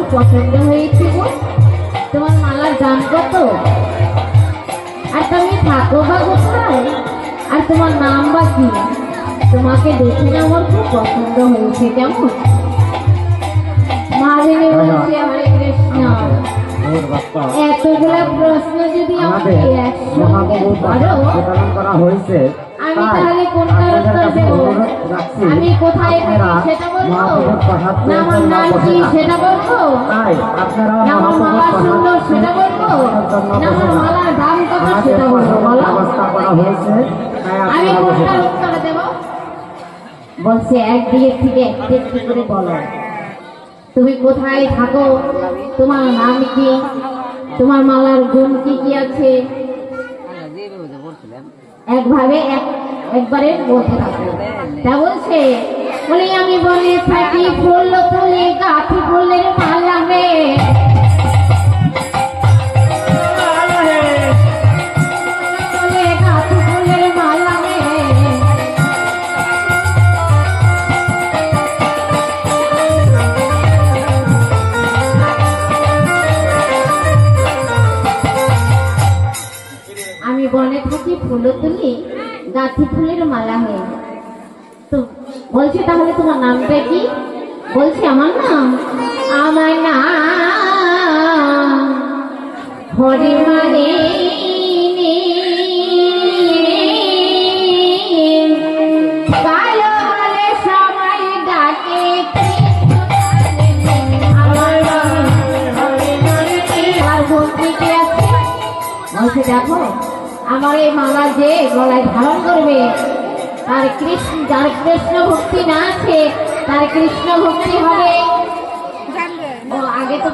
খুব পছন্দ হয়েছে গো। তোমার মালার দাম কত? আর তুমি থাকো বা কোথায়? আর তোমার নাম বা কি? তোমাকে দেখে না আমার খুব পছন্দ হয়েছে। কেমন? মাধবী বলছে হরে কৃষ্ণ। এতগুলা প্রশ্ন যদি আমাকে একসঙ্গে করো, আমি তাহলে কোনটা উত্তর দেব? আমি কোথায় থাকি সেটা বলবো, না আমার নাম কি সেটা বলবো, না আমার মালা সুন্দর সেটা বলবো, না আমার মালার দাম কত সেটা বলবো? বলো, আমি কোনটার উত্তর দেব? বলছে একদিকে থেকে একটু করে বলো। তুমি কোথায় থাকো, তোমার নাম কি, তোমার মালার গুণ কি কি আছে, একভাবে একবারে বলতে থাকো। তা বলছে, বলে আমি বনে থাকি ফুল তুলে গাছি ফুলের মালা রে, গাছি ফুলের মালা রে। আমি বনে থাকি ফুল তুলি গাছি ফুলের মালা হয়ে। তো বলছে তাহলে তোমার নামটা কি? বলছে আমার নাম হরি মানে সবাই ডাকে। বলছে দেখো আমার এই মালা যে গলায় ধারণ করবে তার যার কৃষ্ণ ভক্তি না আছে তার কৃষ্ণ ভক্তি হবে। ও আগে তো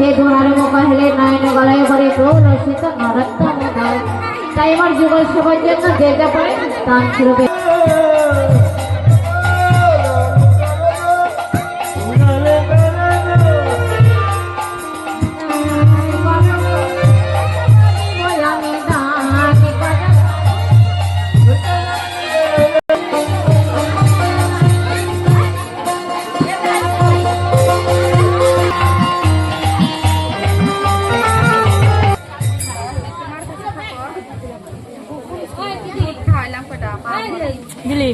হে ধরার মোকা হেলে নয়ন গলায় পরে রসিত নরত্তম। তাই আমার যুগল সবার জন্য যে যা পড়ে তান শুরু। Bili.